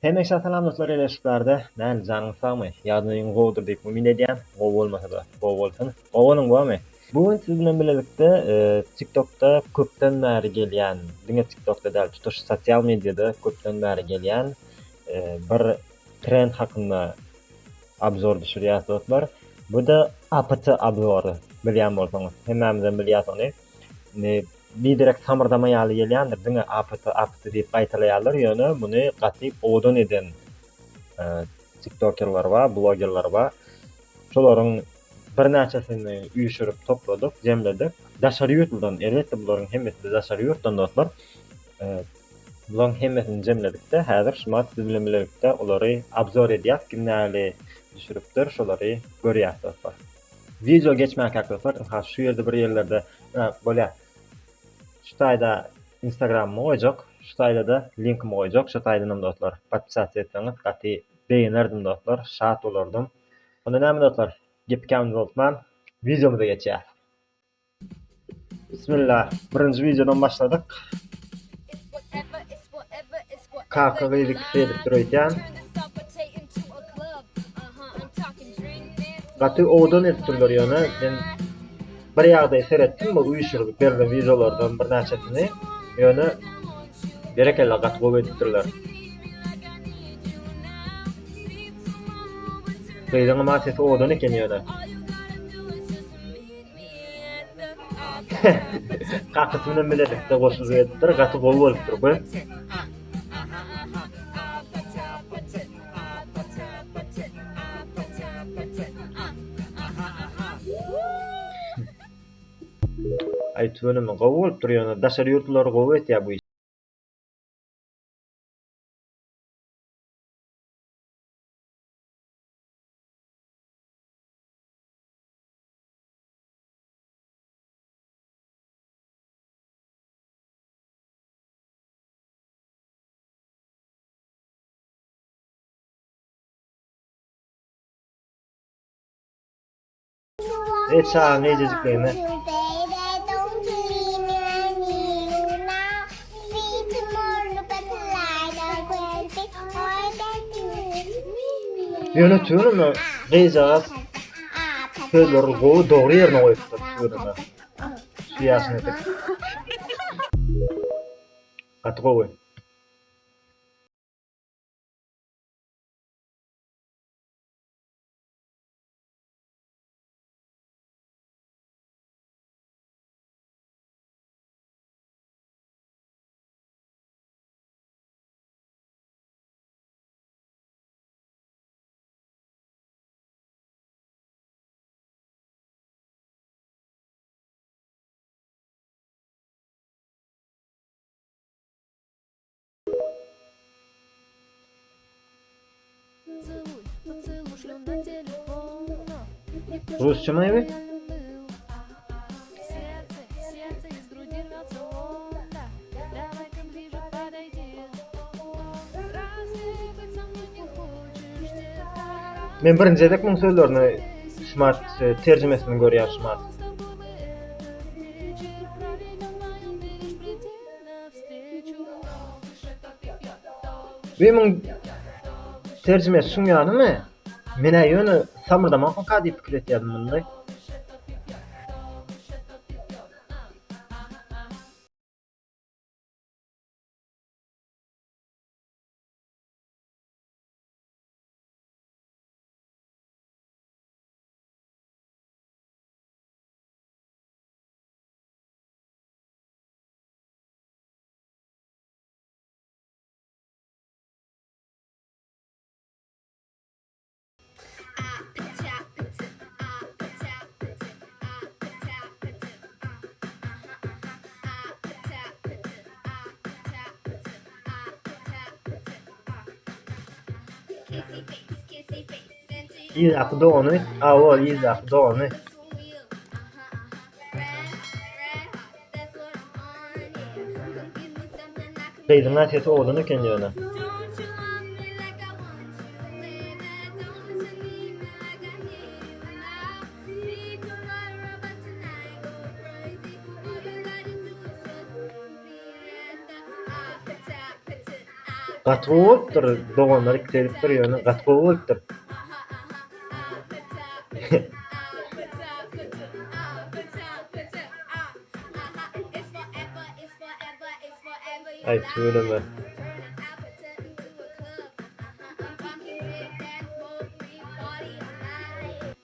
Hemekşe salam dostlar eleşiklarda. Näme janyň sagmy? Ýadyň gowdur diýip umyt edýän. Gow bolmasa da gow bolsyn. Gowanyň gowy. Bugün siz bilen birlikde TikTok'ta köpden bäri gelýän, diňe TikTok'ta däl, tutuş sosial mediada köpden bäri gelýän bir trend hakynda abzor düşürýär dostlar. Bu da APT abzory. Bilýän bolsaňyz, hemmemizden bilýäsiniz. Bir direkt samırdama ýaly gelýändir. Diňe APT diýip gaýtalaýarlar. Ýöne muny gaty odan eden TikTokerlar we blogerlar bar. Şolaryň bir näçesini üýşürip topladyk, jemledik. Daşary ýurtdan, elbetde bularyň hemmesi de daşary ýurtdan dostlar. Bularyň hemmesini jemledikde häzir şumat siz bilen birlikde olary abzor edýäs, kimnäli düşüripdir, şolary görýäs dostlar. Video geçmek arkadaşlar, şu ýerde bir ýerlerde bolýar. Şu taýda Instagram'ymy goýjak, şu taýda da linkimi goýjak. Şu taýdanam dostlar, podpisasiýa etseňiz, gaty beýenlerdim dostlar, şat bolardım. Onda näme dostlar? Gepkäm bolman, videomuza geçýär. Bismillah. Birinji videodan başladyk. KK'yı edip durýan. Gaty odan etdirler ýöne. Ben bir ýagdaý seretdim, bu uýuşurlyk berilen videolardan bir näçesini ýöne berekelle gaty gowy etdirler. Beýleňe masy odan eken ýöne. Kakasını biledik de goşup etdir, gaty gowy bolup durdy. Aýtýanym gowy bolup durýar, daşary ýurtlar gowy etýär bu iş. Çağ neciziklerine. Yönetiyorum Reza sözleri doğru yerine koyup tutuyorum. Siyasını tek. Atı koy. Rusça mı evet? Men birinji edek muň sözlerini Smart terjimesini görýär Smart. Benim tercümesi suňýanymy? Mene ýöne samyrdamak kady pikir etýärdim bunday. Izak dony, o izak dony. Beýleňe sesi odan eken ýöne. Gatgolypdyr, doganlar ikdelip durýar, gatgolypdyr. Ay söyleme.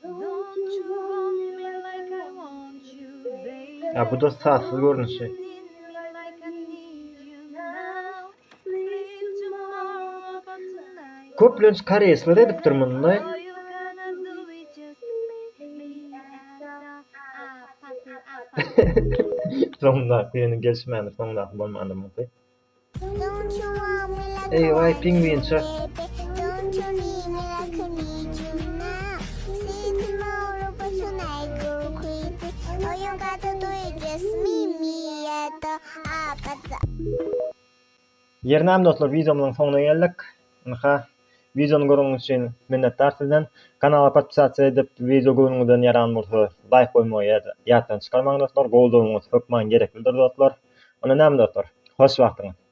Don't you want me like I want you, baby? Ya bu da sarsız görünüşü. Need me like I need you now. Sleep tomorrow, but tonight. Köplenç kareysler edip durmunda. All you gotta do is just me and Sonunda yeni gelişmeni sonunda bolmandy mı? Don't you want me like Ey I vay want pingvin you, çak. baby? Don't you need me like I need you now? See tomorrow, but tonight go crazy. All you gotta do is just me at the opposite. Yernam dostlar, videomyň soňuna geldik. Aha, videonu görüňiz üçin minnetdar sizden. Kanala podpisasiya edip, video görüňizden ýaran bolsa, like goýmagy ýatdan çykarmaň dostlar. Goldawyňyz hökman gereklidir dostlar. Ona näme dostlar? Hoş wagtyňyz.